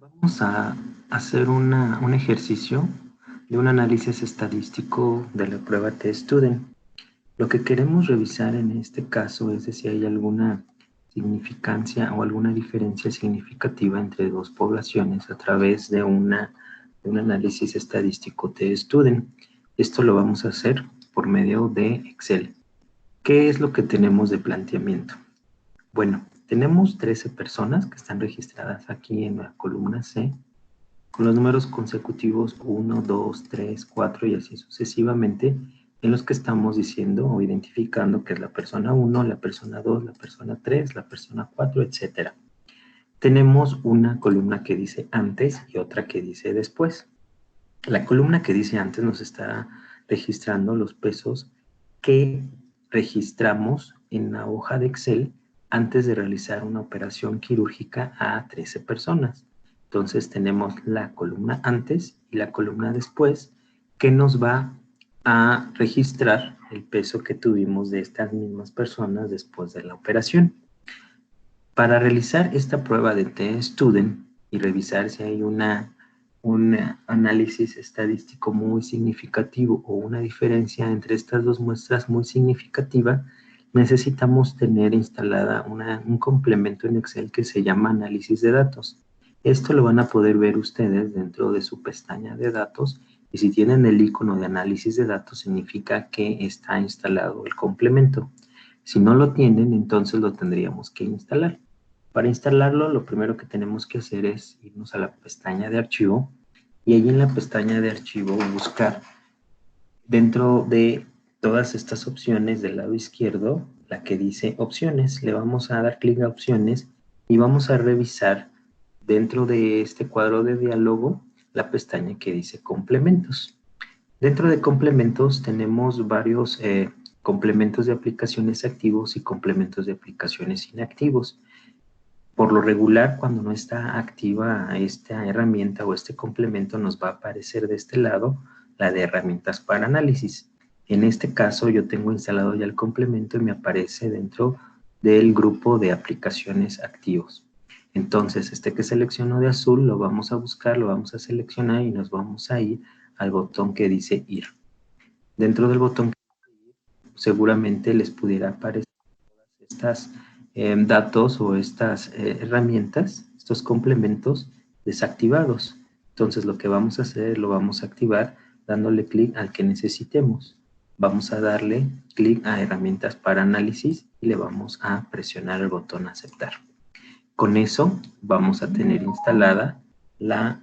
Vamos a hacer un ejercicio de un análisis estadístico de la prueba T-Student. Lo que queremos revisar en este caso es de si hay alguna significancia o alguna diferencia significativa entre dos poblaciones a través de un análisis estadístico T-Student. Esto lo vamos a hacer por medio de Excel. ¿Qué es lo que tenemos de planteamiento? Bueno, tenemos 13 personas que están registradas aquí en la columna C, con los números consecutivos 1, 2, 3, 4 y así sucesivamente, en los que estamos diciendo o identificando que es la persona 1, la persona 2, la persona 3, la persona 4, etc. Tenemos una columna que dice antes y otra que dice después. La columna que dice antes nos está registrando los pesos que registramos en la hoja de Excel antes de realizar una operación quirúrgica a 13 personas. Entonces tenemos la columna antes y la columna después que nos va a registrar el peso que tuvimos de estas mismas personas después de la operación. Para realizar esta prueba de T-Student y revisar si hay un análisis estadístico muy significativo o una diferencia entre estas dos muestras muy significativa, necesitamos tener instalada un complemento en Excel que se llama análisis de datos. Esto lo van a poder ver ustedes dentro de su pestaña de datos y si tienen el icono de análisis de datos significa que está instalado el complemento. Si no lo tienen, entonces lo tendríamos que instalar. Para instalarlo, lo primero que tenemos que hacer es irnos a la pestaña de archivo y allí en la pestaña de archivo buscar dentro de todas estas opciones del lado izquierdo, la que dice opciones. Le vamos a dar clic a opciones y vamos a revisar dentro de este cuadro de diálogo la pestaña que dice complementos. Dentro de complementos tenemos varios complementos de aplicaciones activos y complementos de aplicaciones inactivos. Por lo regular, cuando no está activa esta herramienta o este complemento, nos va a aparecer de este lado la de herramientas para análisis. En este caso, yo tengo instalado ya el complemento y me aparece dentro del grupo de aplicaciones activos. Entonces, este que selecciono de azul lo vamos a buscar, lo vamos a seleccionar y nos vamos a ir al botón que dice ir. Dentro del botón seguramente les pudiera aparecer estas datos o estas herramientas, estos complementos desactivados. Entonces lo que vamos a hacer, lo vamos a activar dándole clic al que necesitemos. Vamos a darle clic a herramientas para análisis y le vamos a presionar el botón aceptar. Con eso vamos a tener instalada la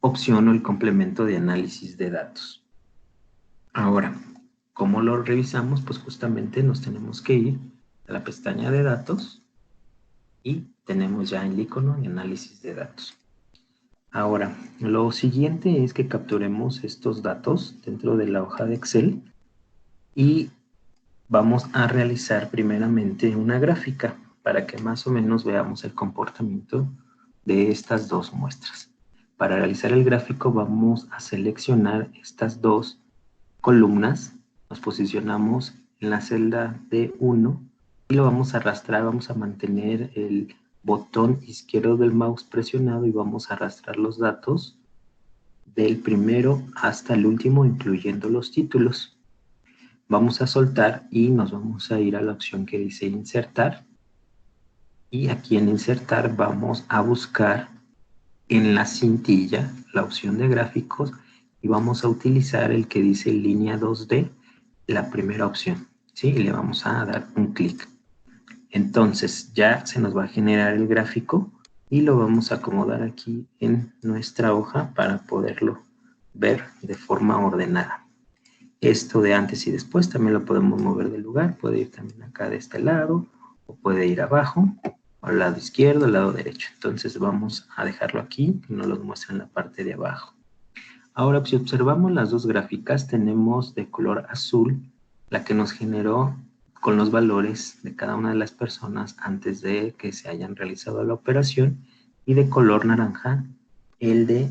opción o el complemento de análisis de datos. Ahora, ¿cómo lo revisamos? Pues justamente nos tenemos que ir a la pestaña de datos y tenemos ya el icono de análisis de datos. Ahora, lo siguiente es que capturemos estos datos dentro de la hoja de Excel y vamos a realizar primeramente una gráfica para que más o menos veamos el comportamiento de estas dos muestras. Para realizar el gráfico vamos a seleccionar estas dos columnas, nos posicionamos en la celda D1 y lo vamos a arrastrar, vamos a mantener el botón izquierdo del mouse presionado y vamos a arrastrar los datos del primero hasta el último, incluyendo los títulos. Vamos a soltar y nos vamos a ir a la opción que dice insertar. Y aquí en insertar vamos a buscar en la cintilla la opción de gráficos y vamos a utilizar el que dice línea 2D, la primera opción, ¿sí? Y le vamos a dar un clic. Entonces ya se nos va a generar el gráfico y lo vamos a acomodar aquí en nuestra hoja para poderlo ver de forma ordenada. Esto de antes y después también lo podemos mover de lugar, puede ir también acá de este lado o puede ir abajo, al lado izquierdo, al lado derecho. Entonces vamos a dejarlo aquí y nos lo muestra en la parte de abajo. Ahora, si observamos las dos gráficas, tenemos de color azul la que nos generó con los valores de cada una de las personas antes de que se hayan realizado la operación y de color naranja el de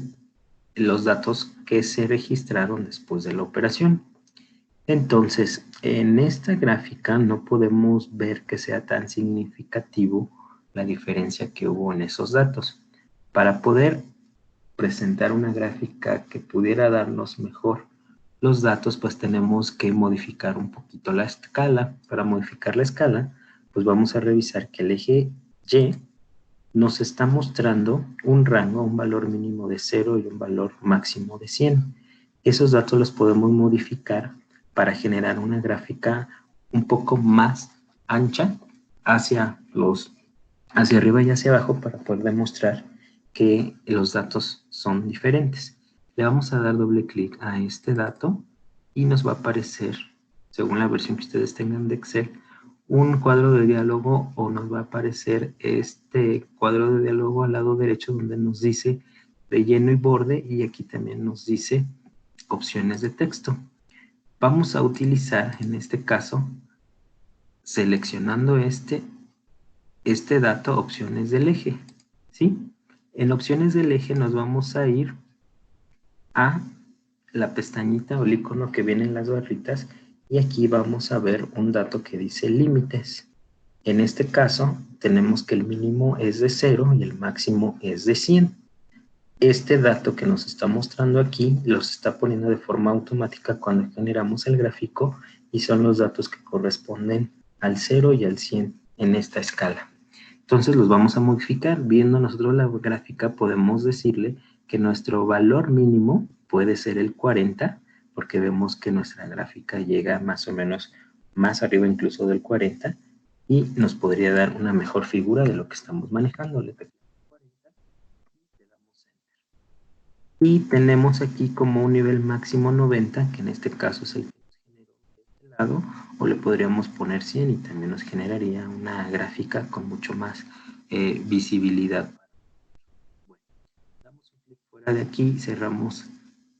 los datos que se registraron después de la operación. Entonces, en esta gráfica no podemos ver que sea tan significativo la diferencia que hubo en esos datos. Para poder presentar una gráfica que pudiera darnos mejor los datos, pues tenemos que modificar un poquito la escala. Para modificar la escala, pues vamos a revisar que el eje Y nos está mostrando un rango, un valor mínimo de 0 y un valor máximo de 100. Esos datos los podemos modificar para generar una gráfica un poco más ancha hacia arriba y hacia abajo para poder demostrar que los datos son diferentes. Le vamos a dar doble clic a este dato y nos va a aparecer, según la versión que ustedes tengan de Excel, un cuadro de diálogo, o nos va a aparecer este cuadro de diálogo al lado derecho donde nos dice relleno y borde, y aquí también nos dice opciones de texto. Vamos a utilizar en este caso, seleccionando este dato, opciones del eje, ¿sí? En opciones del eje nos vamos a ir a la pestañita o el icono que viene en las barritas, y aquí vamos a ver un dato que dice límites. En este caso tenemos que el mínimo es de 0 y el máximo es de 100. Este dato que nos está mostrando aquí los está poniendo de forma automática cuando generamos el gráfico, y son los datos que corresponden al 0 y al 100 en esta escala. Entonces los vamos a modificar. Viendo nosotros la gráfica, podemos decirle que nuestro valor mínimo puede ser el 40, porque vemos que nuestra gráfica llega más o menos más arriba incluso del 40, y nos podría dar una mejor figura de lo que estamos manejando. Le pegamos 40 y le damos Enter. Y tenemos aquí como un nivel máximo 90, que en este caso es el que nos generó de este lado, o le podríamos poner 100 y también nos generaría una gráfica con mucho más visibilidad. Bueno, damos un clic fuera de aquí, cerramos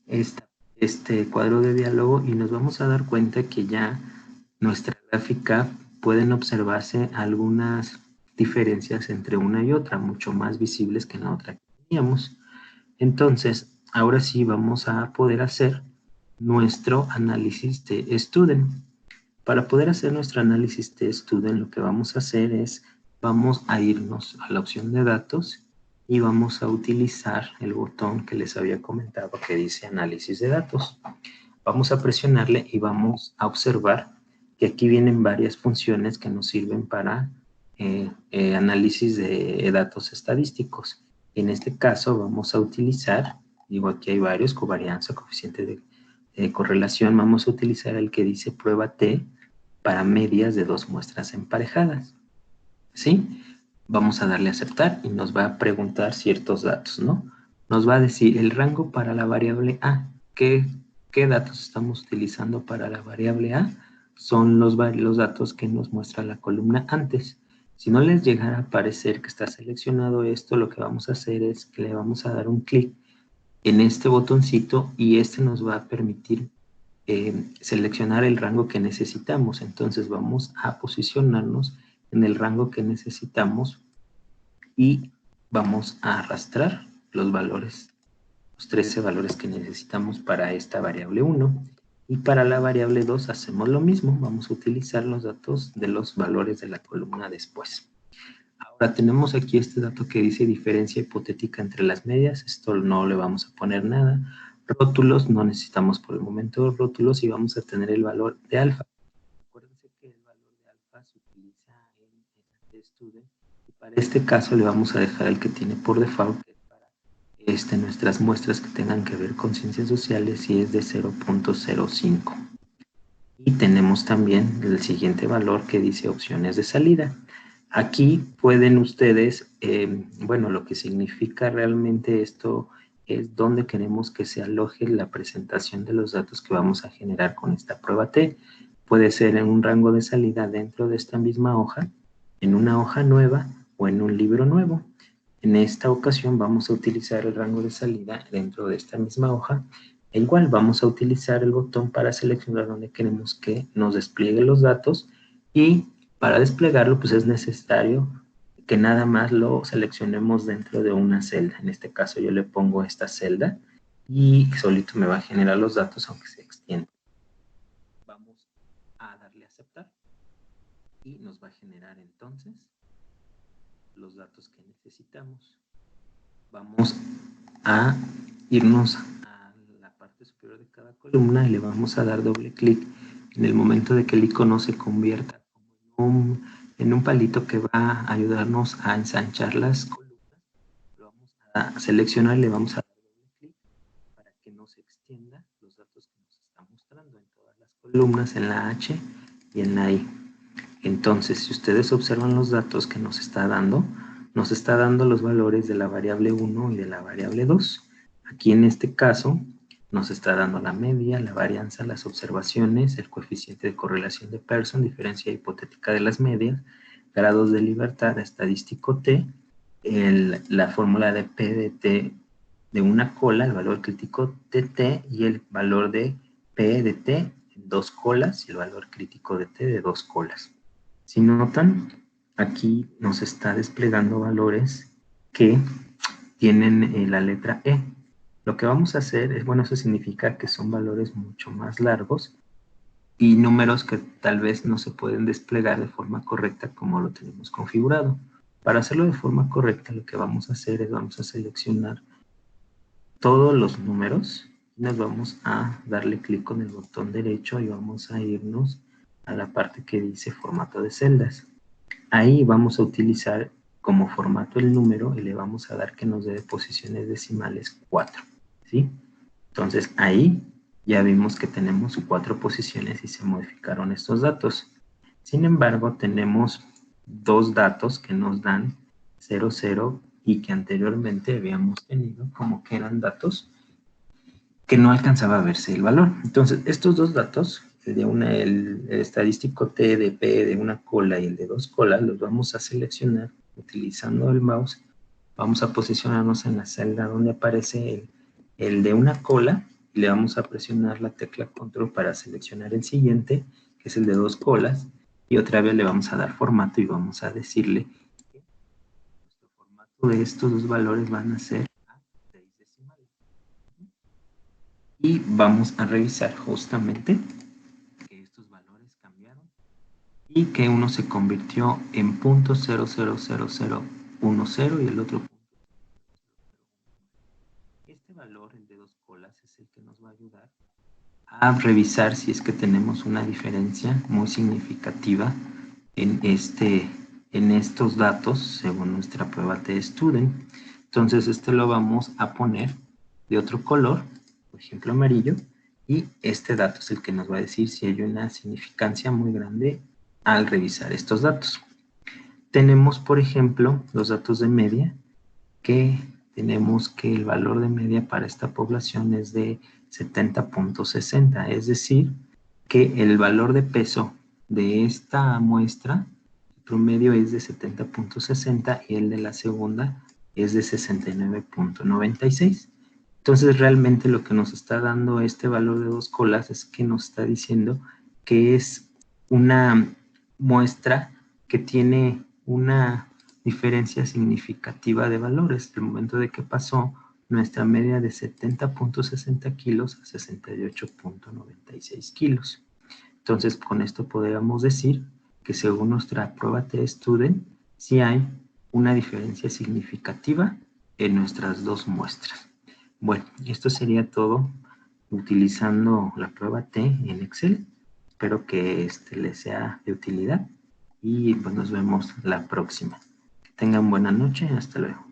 este cuadro de diálogo y nos vamos a dar cuenta que ya nuestra gráfica pueden observarse algunas diferencias entre una y otra, mucho más visibles que en la otra que teníamos. Entonces, ahora sí vamos a poder hacer nuestro análisis de student. Para poder hacer nuestro análisis de student, lo que vamos a hacer es, vamos a irnos a la opción de datos y vamos a utilizar el botón que les había comentado que dice análisis de datos. Vamos a presionarle y vamos a observar que aquí vienen varias funciones que nos sirven para análisis de datos estadísticos. En este caso vamos a utilizar, digo aquí hay varios, covarianza, coeficiente de correlación. Vamos a utilizar el que dice prueba T para medias de dos muestras emparejadas, ¿sí? Vamos a darle a aceptar y nos va a preguntar ciertos datos, ¿no? Nos va a decir el rango para la variable A. ¿Qué datos estamos utilizando para la variable A? Son los datos que nos muestra la columna antes. Si no les llegara a aparecer que está seleccionado esto, lo que vamos a hacer es que le vamos a dar un clic en este botoncito y este nos va a permitir seleccionar el rango que necesitamos. Entonces vamos a posicionarnos en el rango que necesitamos y vamos a arrastrar los valores, los 13 valores que necesitamos para esta variable 1. Y para la variable 2 hacemos lo mismo, vamos a utilizar los datos de los valores de la columna después. Ahora tenemos aquí este dato que dice diferencia hipotética entre las medias, esto no le vamos a poner nada. Rótulos, no necesitamos por el momento rótulos, y vamos a tener el valor de alfa. Acuérdense que el valor de alfa se utiliza en student, y para este caso le vamos a dejar el que tiene por default, que es para nuestras muestras que tengan que ver con ciencias sociales, y es de 0.05. Y tenemos también el siguiente valor que dice opciones de salida. Aquí pueden ustedes, bueno, lo que significa realmente esto es dónde queremos que se aloje la presentación de los datos que vamos a generar con esta prueba T. Puede ser en un rango de salida dentro de esta misma hoja, en una hoja nueva o en un libro nuevo. En esta ocasión vamos a utilizar el rango de salida dentro de esta misma hoja. E igual vamos a utilizar el botón para seleccionar donde queremos que nos despliegue los datos, y para desplegarlo pues es necesario que nada más lo seleccionemos dentro de una celda. En este caso yo le pongo esta celda y solito me va a generar los datos aunque se extienda. Vamos a darle a aceptar y nos va a generar entonces los datos que necesitamos. vamos a irnos a la parte superior de cada columna y le vamos a dar doble clic en el momento de que el icono se convierta en un palito que va a ayudarnos a ensanchar las columnas. Lo vamos a seleccionar y le vamos a dar doble clic para que nos extienda los datos que nos está mostrando en todas las columnas, en la H y en la I. Entonces, si ustedes observan los datos que nos está dando los valores de la variable 1 y de la variable 2. Aquí en este caso nos está dando la media, la varianza, las observaciones, el coeficiente de correlación de Pearson, diferencia hipotética de las medias, grados de libertad, estadístico T, la fórmula de P de T de una cola, el valor crítico de T y el valor de P de T en 2 colas y el valor crítico de T de 2 colas. Si notan, aquí nos está desplegando valores que tienen la letra E. Lo que vamos a hacer es, bueno, eso significa que son valores mucho más largos y números que tal vez no se pueden desplegar de forma correcta como lo tenemos configurado. Para hacerlo de forma correcta, lo que vamos a hacer es, vamos a seleccionar todos los números y nos vamos a darle clic con el botón derecho y vamos a irnos a la parte que dice formato de celdas. Ahí vamos a utilizar como formato el número y le vamos a dar que nos dé posiciones decimales 4, ¿sí? Entonces ahí ya vimos que tenemos 4 posiciones y se modificaron estos datos. Sin embargo, tenemos 2 datos que nos dan 0, 0 y que anteriormente habíamos tenido como que eran datos que no alcanzaba a verse el valor. Entonces, estos 2 datos, el estadístico T de P de una cola y el de 2 colas, los vamos a seleccionar utilizando el mouse. Vamos a posicionarnos en la celda donde aparece el de una cola y le vamos a presionar la tecla control para seleccionar el siguiente, que es el de 2 colas, y otra vez le vamos a dar formato y vamos a decirle que nuestro formato de estos 2 valores van a ser a 6 decimales. Y vamos a revisar justamente que estos valores cambiaron y que uno se convirtió en .000010 y el otro Este valor, el de 2 colas, es el que nos va a ayudar a revisar si es que tenemos una diferencia muy significativa en estos datos según nuestra prueba T-Student. Entonces este lo vamos a poner de otro color, por ejemplo amarillo, y este dato es el que nos va a decir si hay una significancia muy grande al revisar estos datos. Tenemos, por ejemplo, los datos de media, que tenemos que el valor de media para esta población es de 70.60, es decir, que el valor de peso de esta muestra, el promedio es de 70.60 y el de la segunda es de 69.96. Entonces realmente lo que nos está dando este valor de 2 colas es que nos está diciendo que es una muestra que tiene una diferencia significativa de valores. El momento de que pasó nuestra media de 70.60 kilos a 68.96 kilos. Entonces, con esto podríamos decir que según nuestra prueba T-Student, sí hay una diferencia significativa en nuestras 2 muestras. Bueno, esto sería todo utilizando la prueba T en Excel. Espero que les sea de utilidad y pues nos vemos la próxima. Que tengan buena noche. Hasta luego.